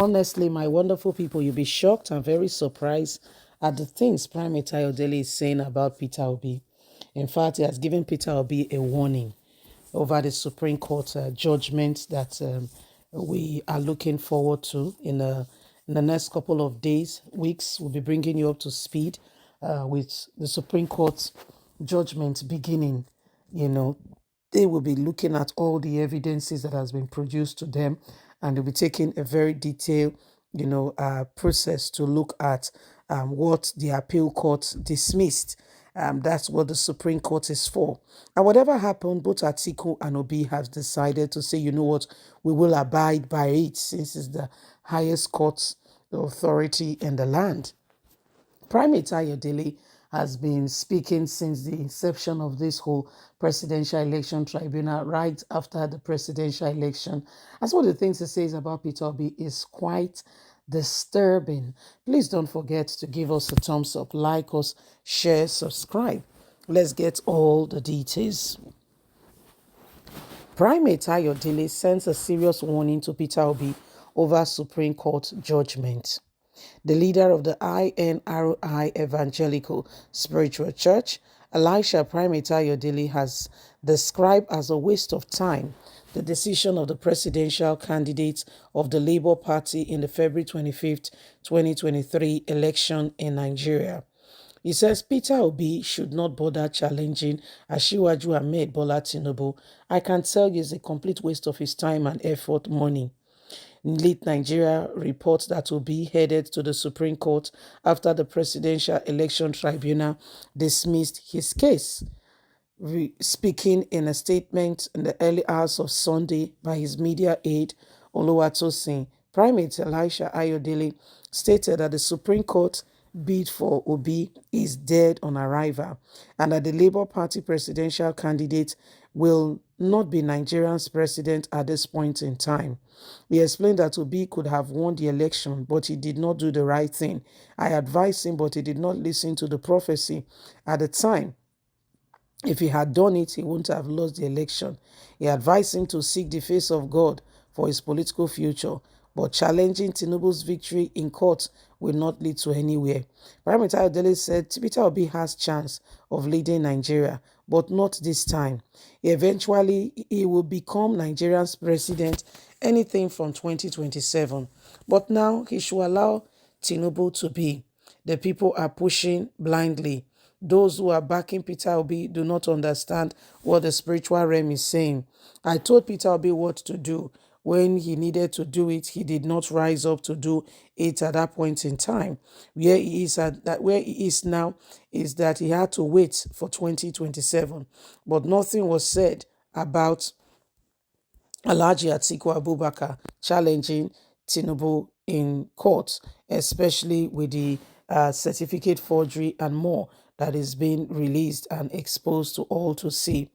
Honestly, my wonderful people, you'll be shocked and very surprised at the things Primate Ayodele is saying about Peter Obi. In fact, he has given Peter Obi a warning over the Supreme Court judgment that we are looking forward to in the next couple of days, weeks. We'll be bringing you up to speed with the Supreme Court judgment beginning. You know, they will be looking at all the evidences that has been produced to them, and they'll be taking a very detailed, process to look at what the appeal court dismissed. That's what the Supreme Court is for. And whatever happened, both Atiku and Obi have decided to say, you know what, we will abide by it since it's the highest court authority in the land. Primate Ayodele has been speaking since the inception of this whole presidential election tribunal, right after the presidential election. And some of the things he says about Peter Obi is quite disturbing. Please don't forget to give us a thumbs up, like us, share, subscribe. Let's get all the details. Primate Ayodele sends a serious warning to Peter Obi over Supreme Court judgment. The leader of the INRI Evangelical Spiritual Church, Elisha Primate Ayodele, has described as a waste of time the decision of the presidential candidate of the Labour Party in the February 25th, 2023 election in Nigeria. He says Peter Obi should not bother challenging Asiwaju Ahmed Bola Tinubu. I can tell you it's a complete waste of his time and effort, money. Lead Nigeria reports that Obi headed to the Supreme Court after the Presidential Election Tribunal dismissed his case. Speaking in a statement in the early hours of Sunday by his media aide, Oluwatosin, Primate Elisha Ayodele stated that the Supreme Court bid for Obi is dead on arrival and that the Labour Party presidential candidate will not be Nigeria's president at this point in time. He explained that Obi could have won the election, but he did not do the right thing. I advised him, but he did not listen to the prophecy at the time. If he had done it, he wouldn't have lost the election. He advised him to seek the face of God for his political future, but challenging Tinubu's victory in court will not lead to anywhere. Primate Ayodele said Peter Obi has chance of leading Nigeria, but not this time. Eventually, he will become Nigeria's president anything from 2027. But now he should allow Tinubu to be. The people are pushing blindly. Those who are backing Peter Obi do not understand what the spiritual realm is saying. I told Peter Obi what to do. When he needed to do it, he did not rise up to do it at that point in time. Where he is now is that he had to wait for 2027. But nothing was said about Alhaji Atiku Abubakar challenging Tinubu in court, especially with the certificate forgery and more that is being released and exposed to all to see.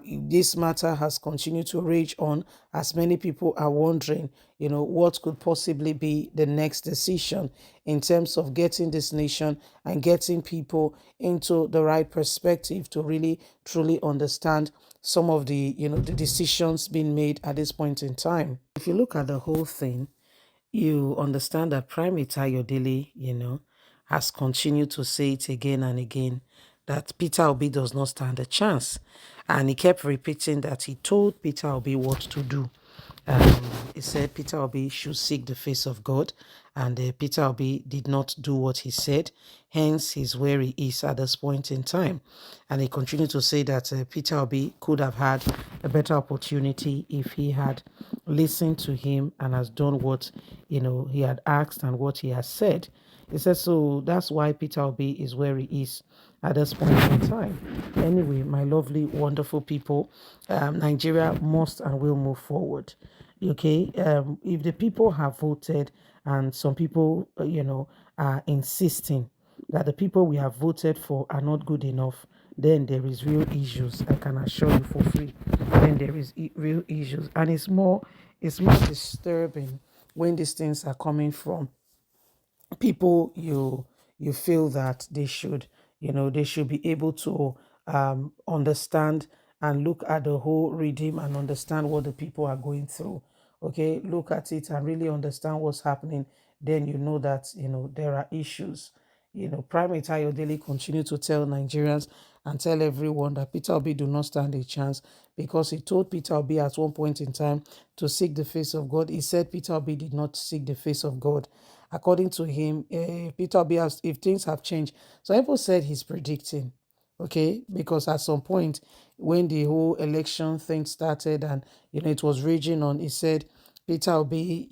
This matter has continued to rage on as many people are wondering, what could possibly be the next decision in terms of getting this nation and getting people into the right perspective to really, truly understand some of the, the decisions being made at this point in time. If you look at the whole thing, you understand that Primate Ayodele, has continued to say it again and again that Peter Obi does not stand a chance. And he kept repeating that he told Peter Obi what to do. He said Peter Obi should seek the face of God, and Peter Obi did not do what he said. Hence, he's where he is at this point in time. And he continued to say that Peter Obi could have had a better opportunity if he had listened to him and has done what he had asked and what he has said. He says so that's why Peter Obi is where he is at this point in time. Anyway, my lovely, wonderful people, Nigeria must and will move forward. Okay, if the people have voted and some people, are insisting that the people we have voted for are not good enough, then there is real issues. I can assure you for free. Then there is real issues, and it's more disturbing when these things are coming from people you feel that they should be able to understand and look at the whole redeem and understand what the people are going through. okay, look at it and really understand what's happening, then you know that, there are issues. Primate Ayodele continue to tell Nigerians and tell everyone that Peter Obi do not stand a chance, because he told Peter Obi at one point in time to seek the face of God. He said Peter Obi did not seek the face of God. According to him, Peter Obi has, if things have changed. So people said he's predicting, okay, because at some point when the whole election thing started and it was raging on, he said Peter Obi,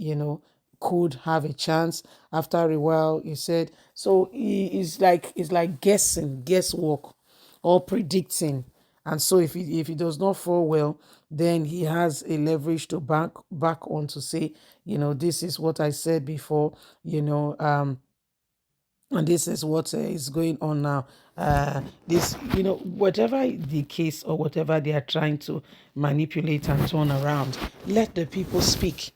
could have a chance. After a while, he said, so he is like, it's like guesswork, or predicting. And so if he does not fall well, then he has a leverage to back on to say, this is what I said before, and this is what is going on now. This, whatever the case, or whatever they are trying to manipulate and turn around, let the people speak.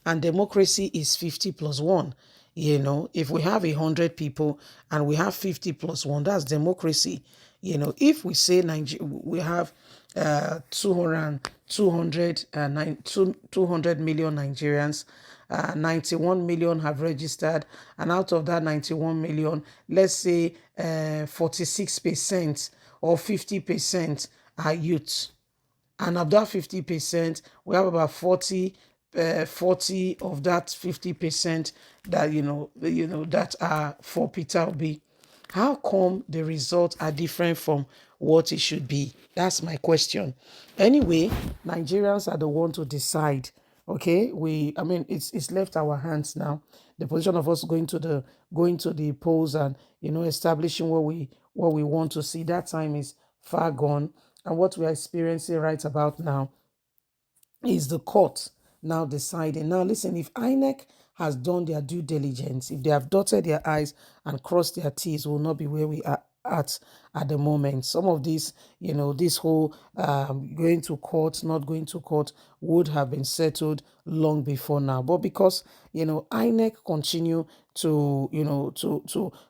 And democracy is 50 plus 1. If we have 100 people and we have 50 plus 1, that's democracy. If we say we have 200 million Nigerians, 91 million have registered, and out of that 91 million, let's say 46% or 50% are youth. And of that 50%, we have about 40 of that 50% that that are for Peter Obi. How come the results are different from what it should be? That's my question. Anyway, Nigerians are the one to decide. Okay, it's left our hands now. The position of us going to the polls and establishing what we want to see. That time is far gone, and what we are experiencing right about now is the court now deciding. Now, listen, if INEC has done their due diligence, if they have dotted their I's and crossed their T's, will not be where we are at the moment. Some of these, this whole going to court, not going to court, would have been settled long before now. But because, INEC continue to,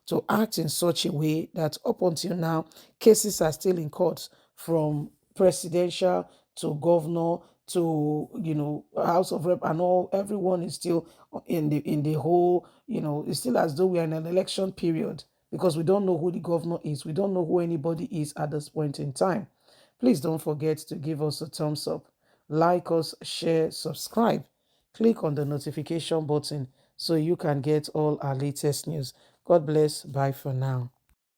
to act in such a way that up until now, cases are still in court, from presidential to governor to House of Rep, and all, everyone is still in the whole, it's still as though we are in an election period, because we don't know who the governor is, we don't know who anybody is at this point in time. Please don't forget to give us a thumbs up, like us, share, subscribe, click on the notification button so you can get all our latest news. God bless. Bye for now.